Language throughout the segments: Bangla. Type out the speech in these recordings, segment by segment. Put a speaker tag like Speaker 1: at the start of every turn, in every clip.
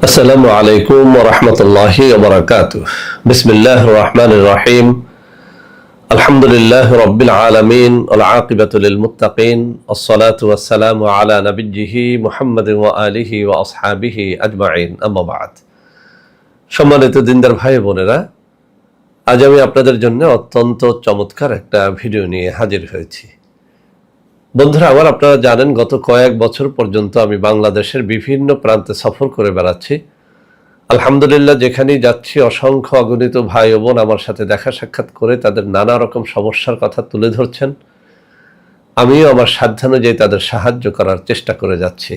Speaker 1: আসসালামু আলাইকুম ওয়া রাহমাতুল্লাহি ওয়া বারাকাতুহু। বিসমিল্লাহির রহমানির রহিম। আলহামদুলিল্লাহি রাব্বিল আলামিন ওয়াল আকিবাতু লিল মুত্তাকিন। আসসালাতু ওয়াসসালামু আলা নাবিয়্যিহি মুহাম্মাদিন ওয়া আলিহি ওয়া আসহাবিহি আজমাইন। আম্মা বা'দ। সম্মানিত দিনদার ভাই বোনেরা, আজ আমি আপনাদের জন্য অত্যন্ত চমৎকার একটা ভিডিও নিয়ে হাজির হয়েছি। বন্ধুরা আমার, আপনারা জানেন গত কয়েক বছর পর্যন্ত আমি বাংলাদেশের বিভিন্ন প্রান্তে সফর করে বেড়াচ্ছি। আলহামদুলিল্লাহ, যেখানেই যাচ্ছি অসংখ্য অগণিত ভাই ও বোন আমার সাথে দেখা সাক্ষাৎ করে তাদের নানা রকম সমস্যার কথা তুলে ধরছেন। আমিও আমার সাধ্যানুযায়ী তাদের সাহায্য করার চেষ্টা করে যাচ্ছি।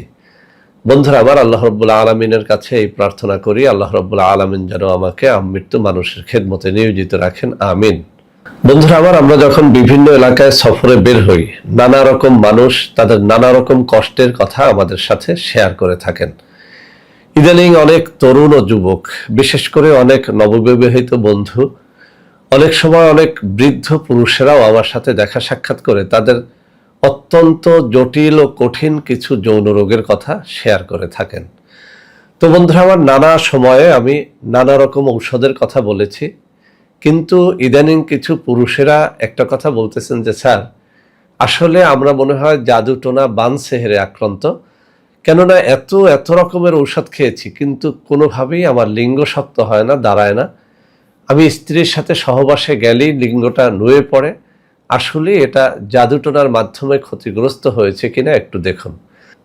Speaker 1: বন্ধুরা আমার, আল্লাহ রাব্বুল আলামিনের কাছে এই প্রার্থনা করি, আল্লাহ রাব্বুল আলামিন যেন আমাকে আমৃত্যু মানুষের খেদমতে নিয়োজিত রাখেন, আমিন। বন্ধুরা আমার, আমরা যখন বিভিন্ন এলাকায় সফরে বের হই, নানা রকম মানুষ তাদের নানা রকম কষ্টের কথা আমাদের সাথে শেয়ার করে থাকেন। ইদানিং অনেক তরুণ ও যুবক, বিশেষ করে অনেক নববিবাহিত বন্ধু, অনেক সময় অনেক বৃদ্ধ পুরুষেরাও আমার সাথে দেখা সাক্ষাৎ করে তাদের অত্যন্ত জটিল ও কঠিন কিছু যৌন রোগের কথা শেয়ার করে থাকেন। তো বন্ধুরা আমার, নানা সময়ে আমি নানা রকম ঔষধের কথা বলেছি, কিন্তু ইদানিং কিছু পুরুষেরা একটা কথা বলতেছেন যে স্যার, আসলে আমরা মনে হয় জাদু টোনা বান সেহেরে আক্রান্ত। কেননা এত রকমের ঔষধ খেয়েছি, কিন্তু কোনোভাবেই আমার লিঙ্গ শক্ত হয় না, দাঁড়ায় না। আমি স্ত্রীর সাথে সহবাসে গেলেই লিঙ্গটা নুয়ে পড়ে। আসলে এটা জাদুটোনার মাধ্যমে ক্ষতিগ্রস্ত হয়েছে কিনা একটু দেখুন।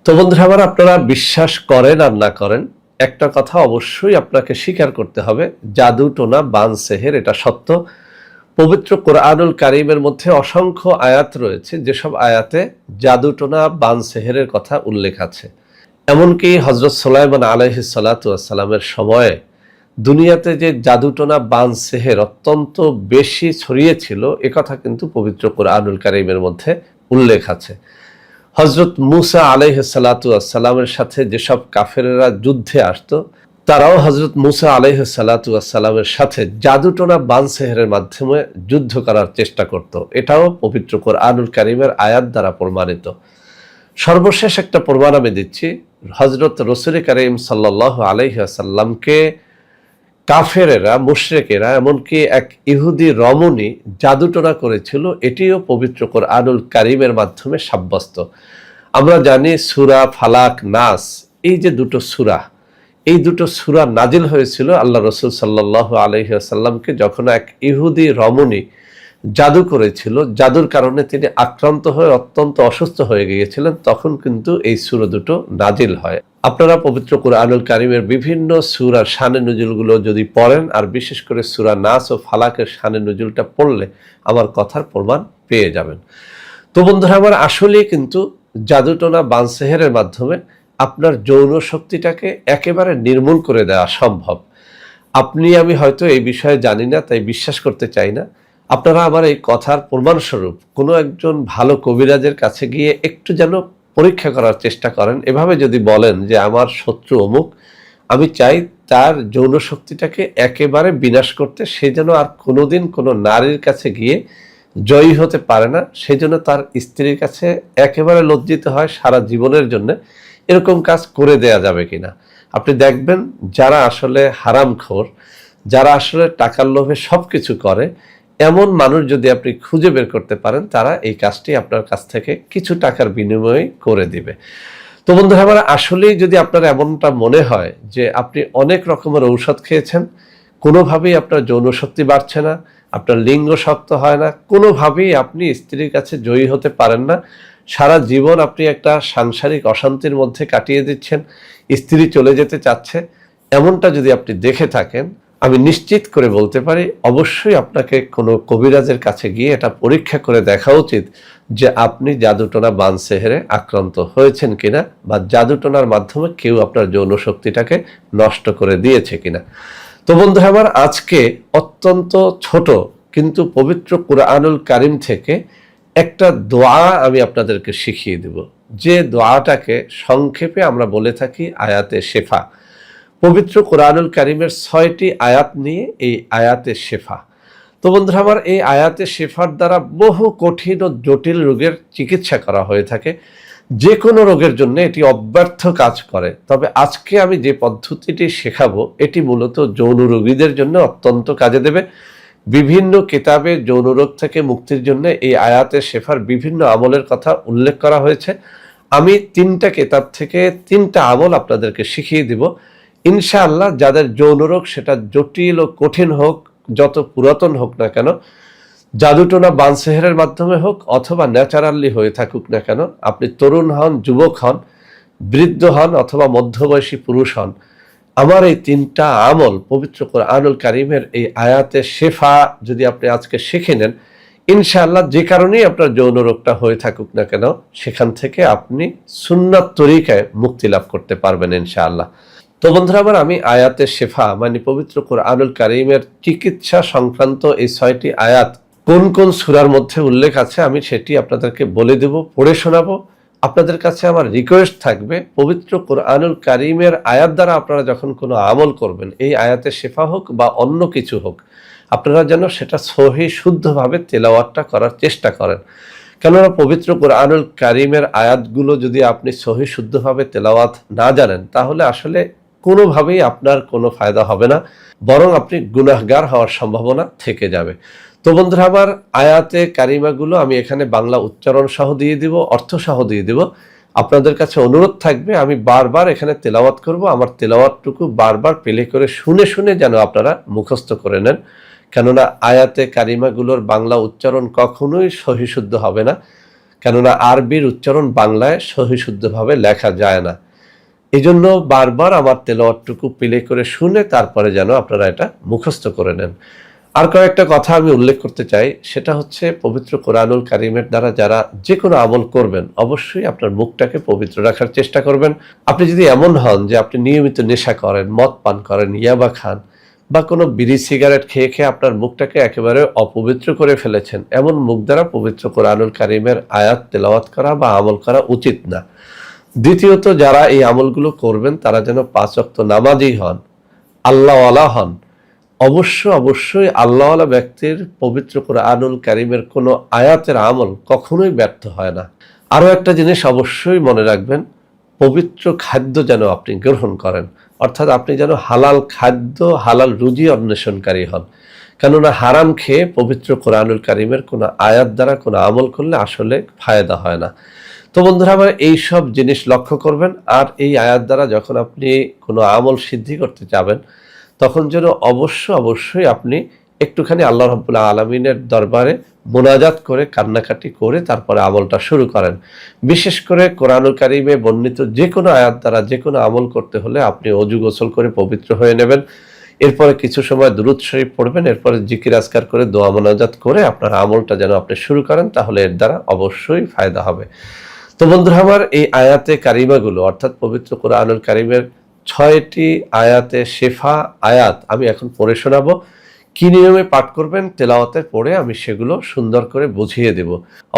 Speaker 1: তো বন্ধুরা আমার, আপনারা বিশ্বাস করেন আর না করেন, একটা কথা অবশ্যই আপনাকে স্বীকার করতে হবে, জাদুটোনা বান সেহের এটা সত্য। পবিত্র কোরআনুল কারীমের মধ্যে অসংখ্য আয়াত রয়েছে, যেসব আয়াতে জাদুটোনা বান সেহেরের কথা উল্লেখ আছে। এমনকি হযরত সুলাইমান আলাইহিস সালাতু ওয়াস সালামের সময়ে দুনিয়াতে যে জাদুটোনা বান সেহের অত্যন্ত বেশি ছড়িয়েছিল, একথা কিন্তু পবিত্র কোরআনুল কারীমের মধ্যে উল্লেখ আছে। হযরত মূসা আলাইহিস সালাতু ওয়াস সালামের সাথে যেসব কাফেরেরা যুদ্ধে আসতো, তারাও হযরত মূসা আলাইহিস সালাতু ওয়াস সালামের সাথে জাদুটোনা বান সেহেরের মাধ্যমে যুদ্ধ করার চেষ্টা করত। এটাও পবিত্র কোরআনুল কারীমের আয়াত দ্বারা প্রমাণিত। সর্বশেষ একটা প্রমাণ আমি দিচ্ছি। হযরত রাসূল কারীম সাল্লাল্লাহু আলাইহি ওয়াসাল্লামকে কাফেরেরা, মুশরিকেরা, এমনকি এক ইহুদি রমণী জাদুটোনা করেছিল, এটিও পবিত্র কোরআনুল কারীমের মাধ্যমে সাব্যস্ত। আমরা জানি সূরা ফালাক, নাস, এই যে দুটো সূরা, এই দুটো সূরা নাজিল হয়েছিল আল্লাহ রাসূল সাল্লাল্লাহু আলাইহি ওয়াসাল্লামকে যখন এক ইহুদি রমণী জাদু করেছিল, জাদুর কারণে তিনি আক্রান্ত হয়ে অত্যন্ত অসুস্থ হয়ে গিয়েছিলেন, তখন কিন্তু এই সূরা দুটো নাজিল হয়। আপনারা পবিত্র কোরআনুল কারীমের বিভিন্ন সূরার শানে নুজুলগুলো যদি পড়েন, আর বিশেষ করে সূরা নাস ও ফালাকের শানে নুজুলটা পড়লে আমার কথার প্রমাণ পেয়ে যাবেন। তো বন্ধুরা আমার, আসলেই কিন্তু জাদুটোনা বান সেহেরের মাধ্যমে আপনার যৌন শক্তিটাকে একেবারে নির্মূল করে দেওয়া সম্ভব। আপনি আমি হয়তো এই বিষয়ে জানি না, তাই বিশ্বাস করতে চাই না। আপনারা আমার এই কথার প্রমাণস্বরূপ কোনো একজন ভালো কবিরাজের কাছে গিয়ে একটু যেন পরীক্ষা করার চেষ্টা করেন। এভাবে যদি বলেন যে আমার শত্রু অমুক, আমি চাই তার যৌন শক্তিটাকে একেবারে বিনাশ করতে, সে যেন আর কোনোদিন কোনো নারীর কাছে গিয়ে জয়ী হতে পারে না, সেজন্য তার স্ত্রীর কাছে একেবারে লজ্জিত হয় সারা জীবনের জন্য, এরকম কাজ করে দেয়া যাবে কিনা। আপনি দেখবেন যারা আসলে হারামখোর, যারা আসলে টাকার লোভে সবকিছু করে, এমন মানুষ যদি আপনি খুঁজে বের করতে পারেন, তারা এই কাজটি আপনার কাছ থেকে কিছু টাকার বিনিময়ে করে দিবে। তো বন্ধুরা আমার, আসলেই যদি আপনার এমনটা মনে হয় যে আপনি অনেক রকমের ঔষধ খেয়েছেন, কোনোভাবেই আপনার যৌন শক্তি বাড়ছে না, আপনার লিঙ্গ শক্ত হয় না, কোনোভাবেই আপনি স্ত্রীর কাছে জয়ী হতে পারেন না, সারা জীবন আপনি একটা সাংসারিক অশান্তির মধ্যে কাটিয়ে দিচ্ছেন, স্ত্রী চলে যেতে চাচ্ছে, এমনটা যদি আপনি দেখে থাকেন, আমি নিশ্চিত করে বলতে পারি অবশ্যই আপনাকে কোনো কবিরাজের কাছে গিয়ে এটা পরীক্ষা করে দেখা উচিত যে আপনি জাদুটোনা বান সেহেরে আক্রান্ত হয়েছেন কিনা, বা জাদুটোনার মাধ্যমে কেউ আপনার যৌন শক্তিটাকে নষ্ট করে দিয়েছে কিনা। তো বন্ধুরা আমার, আজকে অত্যন্ত ছোট কিন্তু পবিত্র কোরআনুল কারীম থেকে একটা দোয়া আমি আপনাদেরকে শিখিয়ে দেব, যে দোয়াটাকে সংক্ষেপে আমরা বলে থাকি আয়াতে শেফা। পবিত্র কোরআনুল কারীমের 6টি আয়াত নিয়ে এই আয়াতে শেফা। তো বন্ধুরা আমার, এই আয়াতে শেফার দ্বারা বহু কঠিন ও জটিল রোগের চিকিৎসা করা হয়ে থাকে। যে কোনো রোগের জন্য এটি অব্যর্থ কাজ করে। তবে আজকে আমি যে পদ্ধতিটি শেখাবো এটি মূলত যৌন রোগীদের জন্য অত্যন্ত কাজে দেবে। বিভিন্ন কিতাবে যৌন রোগ থেকে মুক্তির জন্য এই আয়াতে শেফার বিভিন্ন আমলের কথা উল্লেখ করা হয়েছে। আমি 3টা কিতাব থেকে 3টা আমল আপনাদেরকে শিখিয়ে দিব। ইনশাআল্লাহ যাদের যৌন রোগ সেটা জটিল ও কঠিন হোক, যত পুরাতন হোক না কেন, জাদুটোনা বানসেহেরের মাধ্যমে হোক অথবা ন্যাচারালি হয়ে থাকুক না কেন, আপনি তরুণ হন, যুবক হন, বৃদ্ধ হন অথবা মধ্যবয়সী পুরুষ হন, আমার এই 3টা আমল পবিত্র কোরআনুল কারীমের এই আয়াতে শেফা যদি আপনি আজকে শিখে নেন, ইনশাআল্লাহ যে কারণেই আপনার যৌন রোগটা হয়ে থাকুক না কেন সেখান থেকে আপনি সুন্নাত তরিকায় মুক্তি লাভ করতে পারবেন ইনশাআল্লাহ। তো বন্ধুরা আমার, আমি আয়াতে শেফা মানে পবিত্র কোরআনুল কারীমের চিকিৎসা সংক্রান্ত এই 6টি আয়াত কোন কোন সূরার মধ্যে উল্লেখ আছে আমি সেটি আপনাদেরকে বলে দেব, পড়ে শোনাবো। আপনাদের কাছে আমার রিকোয়েস্ট থাকবে, পবিত্র কোরআনুল কারীমের আয়াত দ্বারা আপনারা যখন কোনো আমল করবেন, এই আয়াতে শেফা হোক বা অন্য কিছু হোক, আপনারা যেন সেটা সহি শুদ্ধভাবে তেলাওয়াতটা করার চেষ্টা করেন। কেননা পবিত্র কোরআনুল কারীমের আয়াতগুলো যদি আপনি সহি শুদ্ধভাবে তেলাওয়াত না জানেন তাহলে আসলে কোনোভাবেই আপনার কোনো ফায়দা হবে না, বরং আপনি গুনাহগার হওয়ার সম্ভাবনা থেকে যাবে। তো বন্ধুরা আমার, আয়াতে কারিমাগুলো আমি এখানে বাংলা উচ্চারণ সহ দিয়ে দিব, অর্থ সহ দিয়ে দিব। আপনাদের কাছে অনুরোধ থাকবে আমি বারবার এখানে তেলাওয়াত করব, আমার তেলাওয়াতটুকু বারবার প্লে করে শুনে শুনে যেন আপনারা মুখস্থ করে নেন। কেননা আয়াতে কারিমাগুলোর বাংলা উচ্চারণ কখনোই সহিশুদ্ধ হবে না, কেননা আরবির উচ্চারণ বাংলায় সহিশুদ্ধভাবে লেখা যায় না। এই জন্য বারবার আমার তেলাওয়াতটুকু প্লে করে শুনে তারপরে যেন আপনারা এটা মুখস্থ করে নেন। আর কয়েকটা কথা আমি উল্লেখ করতে চাই, সেটা হচ্ছে পবিত্র কোরআনুল কারীমের দ্বারা যারা যে কোনো আমল করবেন অবশ্যই আপনার মুখটাকে পবিত্র রাখার চেষ্টা করবেন। আপনি যদি এমন হন যে আপনি নিয়মিত নেশা করেন, মদ পান করেন, ইয়াবা খান বা কোনো বিড়ি সিগারেট খেয়ে খেয়ে আপনার মুখটাকে একেবারে অপবিত্র করে ফেলেছেন, এমন মুখ দ্বারা পবিত্র কোরআনুল কারীমের আয়াত তেলাওয়াত করা বা আমল করা উচিত না। দ্বিতীয়ত, যারা এই আমলগুলো করবেন তারা যেন 5 ওয়াক্ত নামাজি হন, আল্লাহওয়ালা হন। অবশ্যই আল্লাহওয়ালা ব্যক্তির পবিত্র কোরআনুল কারীমের কোনো আয়াতের আমল কখনোই ব্যর্থ হয় না। আরও একটা জিনিস অবশ্যই মনে রাখবেন, পবিত্র খাদ্য যেন আপনি গ্রহণ করেন, অর্থাৎ আপনি যেন হালাল খাদ্য, হালাল রুজি অন্বেষণকারী হন। কেননা হারাম খেয়ে পবিত্র কোরআনুল কারীমের কোনো আয়াত দ্বারা কোনো আমল করলে আসলে ফায়দা হয় না। তো বন্ধুরা আমার, এই সব জিনিস লক্ষ্য করবেন। আর এই আয়াত দ্বারা যখন আপনি কোনো আমল সিদ্ধি করতে যাবেন তখন যেন অবশ্যই আপনি একটুখানি আল্লাহ রাব্বুল আলামিনের দরবারে মোনাজাত করে কান্নাকাটি করে তারপরে আমলটা শুরু করেন। বিশেষ করে কোরআনুল কারীমে বর্ণিত যে কোনো আয়াত দ্বারা যে কোনো আমল করতে হলে আপনি ওযু গোসল করে পবিত্র হয়ে নেবেন, এরপরে কিছু সময় দুরূদ শরীফ পড়বেন, এরপরে জিকির আজকার করে দোয়া মোনাজাত করে আপনার আমলটা যেন আপনি শুরু করেন, তাহলে এর দ্বারা অবশ্যই ফায়দা হবে। তো বন্ধুরা আমার, এই আয়াতে কারিমাগুলো অর্থাৎ পবিত্র কোরআনুল কারীমের 6টি আয়াতে শেফা আয়াত আমি এখন পড়ে শোনাবো। কি নিয়মে পাঠ করবেন তেলাওয়াতের পরে আমি সেগুলো সুন্দর করে বুঝিয়ে দেব।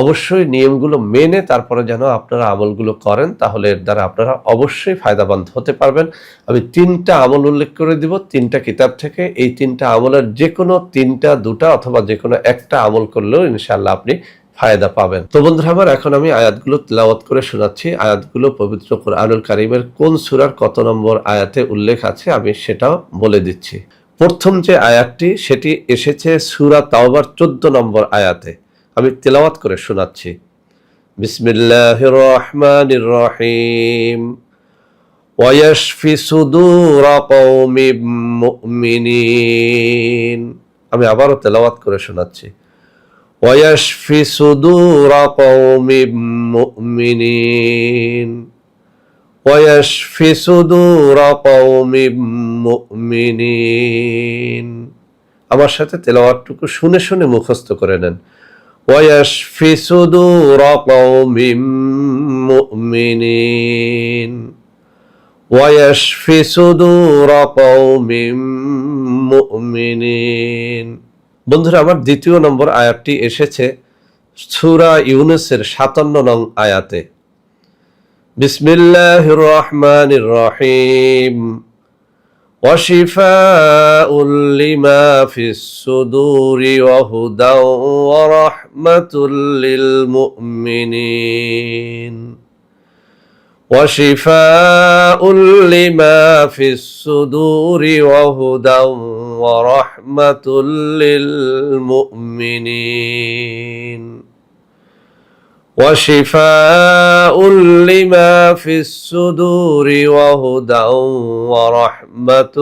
Speaker 1: অবশ্যই নিয়মগুলো মেনে তারপরে যেন আপনারা আমলগুলো করেন, তাহলে এর দ্বারা আপনারা অবশ্যই ফায়দাবান হতে পারবেন। আমি 3টা আমল উল্লেখ করে দিব 3টা কিতাব থেকে। এই 3টা আমলের যে কোনো 3টা, 2টা অথবা যে কোনো একটা আমল করলেও ইনশাআল্লাহ আপনি ফায়দা পাবেন। তো বন্ধুরা আমার, এখন আমি আয়াতগুলো তেলাওয়াত করে শোনাচ্ছি। আয়াতগুলো পবিত্র কোরআনুল কারীমের কোন সূরার কত নম্বর আয়াতে উল্লেখ আছে আমি সেটাও বলে দিচ্ছি। প্রথম যে আয়াতটি সেটি এসেছে সূরা তাওবার 14 নম্বর আয়াতে। আমি তেলাওয়াত করে শোনাচ্ছি। বিসমিল্লাহির রহমানির রহিম। ওয়ায়াশফি সুদূরা কওমিম মুমিনিন। আমি আবারও তেলাওয়াত করে শোনাচ্ছি। ويشفي صدور قوم مؤمنين ويشفي صدور قوم مؤمنين। আমার সাথে তেলাওয়াতটুকু শুনে শুনে মুখস্থ করে নেন। ويشفي صدور قوم مؤمنين ويشفي صدور قوم مؤمنين। বন্ধুরা আমার, দ্বিতীয় নম্বর আয়াতটি এসেছে সূরা ইউনূসের 57 নং আয়াতে। বিসমিল্লাহির রহমানির রহিম। ওয়াশিফাউল লিমা ফিস সুদুরি ওয়া হুদাও ওয়া রাহমাতুল লিল মুমিনিন। وشفاء لما في الصدور وهدى ورحمة للمؤمنين وشفاء لما في الصدور وهدى ورحمة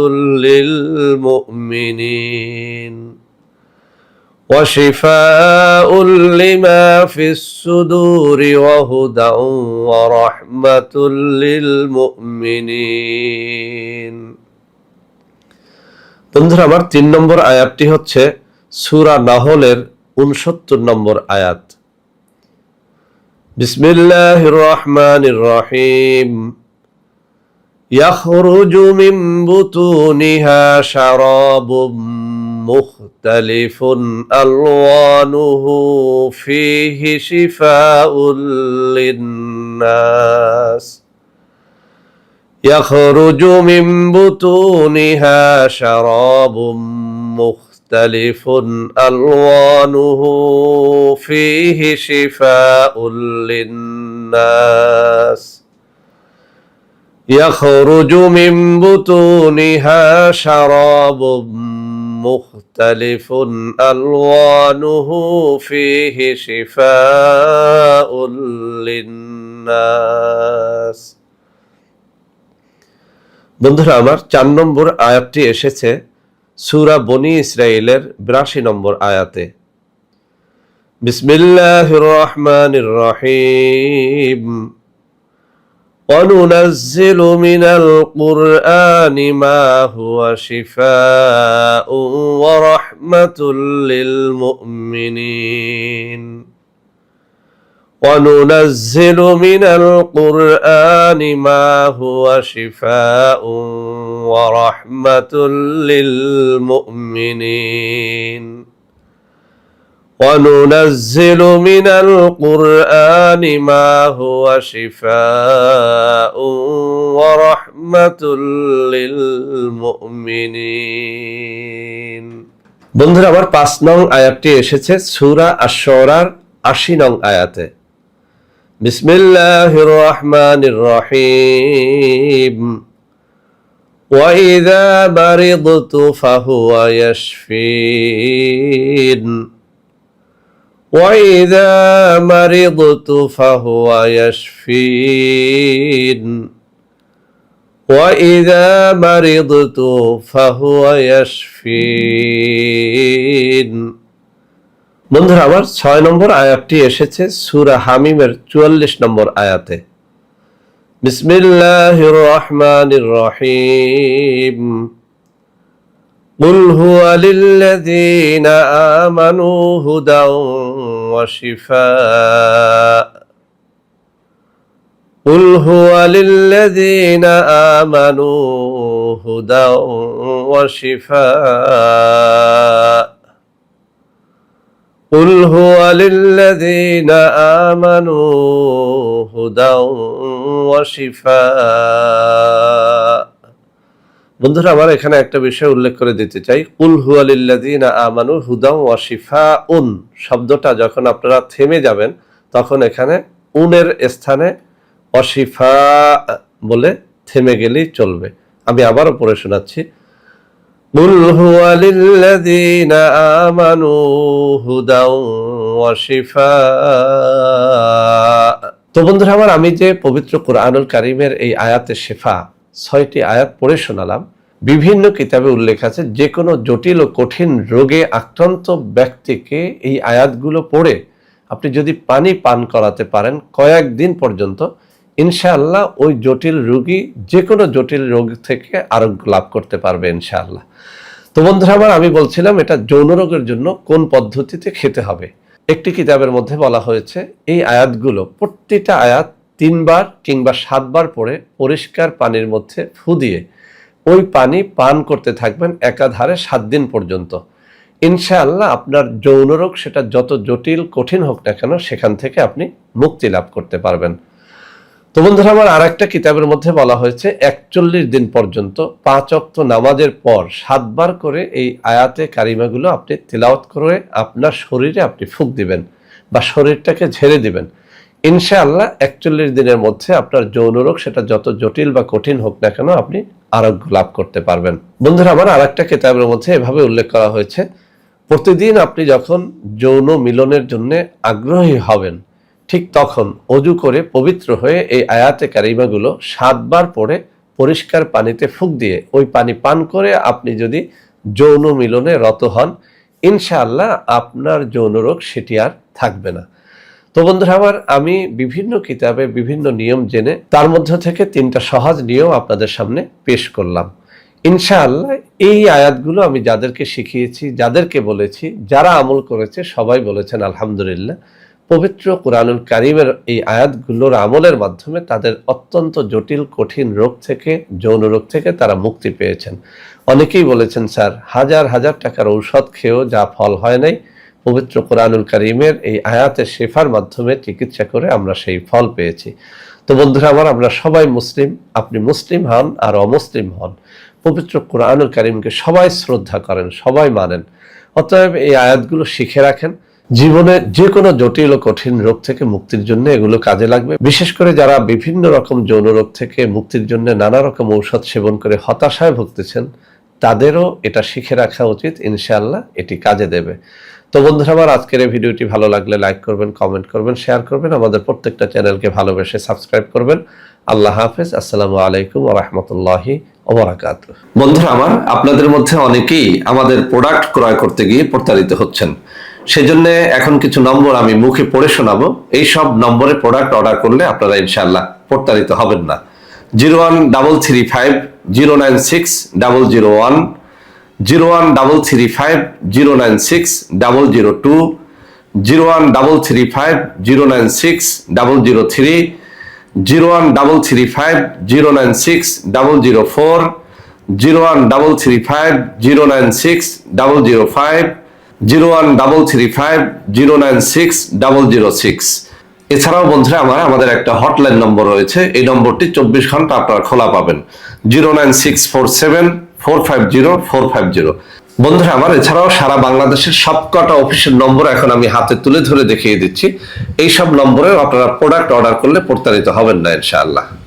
Speaker 1: للمؤمنين وشفاء لما في الصدور وهدى ورحمة للمؤمنين। বন্ধুরা আমার 3 নম্বর আয়াতটি হচ্ছে সূরা নাহলের 69 নম্বর আয়াত। বিসমিল্লাহির রহমানির রহিম يخرج من بطونها شراب مختلف ألوانه فيه شفاء للناس يخرج من بطونها شراب مختلف ألوانه فيه شفاء للناس يخرج من بطونها شراب مختلف ألوانه فيه شفاء للناس। বন্ধুরা আমার 4 নম্বর আয়াতটি এসেছে সূরা বনি ইসরাইলের 82 নম্বর আয়াতে। বিসমিল্লাহির রহমানির রহিম وننزل من القرآن ما هو شفاء ورحمة للمؤمنين وننزل من القرآن ما هو شفاء ورحمة للمؤمنين وننزل من القرآن ما هو شفاء ورحمة للمؤمنين। বন্ধুরা আমার 5 নং আয়াতটি এসেছে সূরা আশ-শুরার 80 নং আয়াতে। বিসমিল্লাহির রহমানির রহিম وإذا مرضت فهو يشفين وإذا مرضت فهو يشفين وإذا مرضت فهو يشفين। বন্ধুরা আমার 6 নম্বর আয়াতটি এসেছে সূরা হামিমের 44 নম্বর আয়াতে। বিসমিল্লাহির রহমানির রহিম قل هو للذين آمنوا هدى وشفاء قل هو للذين آمنوا هدى وشفاء قل هو للذين آمنوا هدى وشفاء। বন্ধুরা আমার এখানে একটা বিষয় উল্লেখ করে দিতে চাই, কুল হুয়া লিল্লাযিনা আমানু হুদাও ওয়া শিফাউন শব্দটা যখন আপনারা থেমে যাবেন তখন এখানে উনের স্থানে অশিফা বলে থেমে গেলেই চলবে। আমি আবারও পড়ে শোনাচ্ছি, কুল হুয়া লিল্লাযিনা আমানু হুদাও ওয়া শিফা। তো বন্ধুরা আমার আমি যে পবিত্র কুরআনুল কারীমের এই আয়াতে শিফা 6টি আয়াত পড়ে শোনালাম, বিভিন্ন কিতাবে উল্লেখ আছে যে কোনো জটিল ও কঠিন রোগে আক্রান্ত ব্যক্তিকে এই আয়াতগুলো পড়ে আপনি যদি পানি পান করাতে পারেন কয়েকদিন পর্যন্ত, ইনশাআল্লাহ ওই জটিল রোগী যে কোনো জটিল রোগ থেকে আরোগ্য লাভ করতে পারবে ইনশাআল্লাহ। তো বন্ধুরা আমার আমি বলছিলাম এটা যৌন রোগের জন্য কোন পদ্ধতিতে খেতে হবে। একটি কিতাবের মধ্যে বলা হয়েছে এই আয়াতগুলো প্রতিটা আয়াত 3 বার কিংবা 7 বার পরে পরিষ্কার পানির মধ্যে ফু দিয়ে ওই পানি পান করতে থাকবেন একাধারে 7 দিন পর্যন্ত। ইনশাআল্লাহ আপনার যৌন রোগ সেটা যত জটিল কঠিন হোক না কেন সেখান থেকে আপনি মুক্তি লাভ করতে পারবেন। তো বন্ধুরা আমার আরেকটা কিতাবের মধ্যে বলা হয়েছে 41 দিন পর্যন্ত 5 ওয়াক্ত নামাজের পর 7 বার করে এই আয়াতে কারিমাগুলো আপনি তিলাওয়াত করে আপনার শরীরে আপনি ফুঁক দিবেন বা শরীরটাকে ঝেড়ে দিবেন। ইনশাআল্লাহ 41 দিনের মধ্যে আপনার যৌন রোগ সেটা যত জটিল বা কঠিন হোক না কেন আপনি আরোগ্য লাভ করতে পারবেন। বন্ধুরা আমার, আরেকটা কিতাবের মধ্যে এভাবে উল্লেখ করা হয়েছে, প্রতিদিন আপনি যখন যৌন মিলনের জন্য আগ্রহী হবেন ঠিক তখন অজু করে পবিত্র হয়ে এই আয়াতে কারিমাগুলো 7 বার পড়ে পরিষ্কার পানিতে ফুঁক দিয়ে ওই পানি পান করে আপনি যদি যৌন মিলনে রত হন, ইনশাআল্লাহ আপনার যৌন রোগ সেটি আর থাকবে না। তো বন্ধুরা আমার, আমি বিভিন্ন কিতাবে বিভিন্ন নিয়ম জেনে তার মধ্যে থেকে 3টা সহজ নিয়ম আপনাদের সামনে পেশ করলাম। ইনশাআল্লাহ এই আয়াতগুলো আমি যাদেরকে শিখিয়েছি, যাদেরকে বলেছি, যারা আমল করেছে সবাই বলেছেন আলহামদুলিল্লাহ, পবিত্র কুরআনুল কারীমের এই আয়াতগুলোর আমলের মাধ্যমে তাদের অত্যন্ত জটিল কঠিন রোগ থেকে, যৌন রোগ থেকে তারা মুক্তি পেয়েছেন। অনেকেই বলেছেন, স্যার হাজার হাজার টাকার ঔষধ খেয়েও যা ফল হয় নাই, পবিত্র কুরআনুল কারীমের এই আয়াতের শেফার মাধ্যমে চিকিৎসা করে আমরা সেই ফল পেয়েছি। তো বন্ধুরা আমার, আমরা সবাই মুসলিম, আপনি মুসলিম হন আর অমুসলিম হন, পবিত্র কুরআনুল কারীমকে সবাই শ্রদ্ধা করেন, সবাই মানেন। অতএব এই আয়াতগুলো শিখে রাখেন, জীবনে যে কোনো জটিল ও কঠিন রোগ থেকে মুক্তির জন্য এগুলো কাজে লাগবে। বিশেষ করে যারা বিভিন্ন রকম যৌন রোগ থেকে মুক্তির জন্য নানা রকম ঔষধ সেবন করে হতাশায় ভুগতেছেন, তাদেরও এটা শিখে রাখা উচিত, ইনশাআল্লাহ এটি কাজে দেবে। তো বন্ধুরা আমার, আজকের এই ভিডিওটি ভালো লাগলে লাইক করবেন, কমেন্ট করবেন, শেয়ার করবেন, আমাদের প্রত্যেকটা চ্যানেলকে ভালোবেসে সাবস্ক্রাইব করবেন। আল্লাহ হাফেজ। আসসালামু আলাইকুম ওয়া রাহমাতুল্লাহি ওয়া বারাকাতুহু। বন্ধুরা আমার, আপনাদের মধ্যে অনেকেই আমাদের প্রোডাক্ট ক্রয় করতে গিয়ে প্রতারিত হচ্ছেন। সেজন্য এখন কিছু নম্বর আমি মুখে পড়ে শোনাবো। এই সব নম্বরে প্রোডাক্ট অর্ডার করলে আপনারা ইনশাআল্লাহ প্রতারিত হবেন না। 0133509601, 013350960002, 013350960003, 013350960004, 013350960005, 013350960006। এছাড়াও বন্ধুরা আমার, আমাদের একটা হটলাইন নম্বর রয়েছে, এই নম্বরটি 24 ঘন্টা আপনারা খোলা পাবেন, 09647450450। বন্ধুরা আমার, এছাড়াও সারা বাংলাদেশের সবকটা অফিসের নম্বর এখন আমি হাতে তুলে ধরে দেখিয়ে দিচ্ছি। এই সব নম্বরে আপনারা প্রোডাক্ট অর্ডার করলে প্রতারিত হবেন না ইনশাআল্লাহ।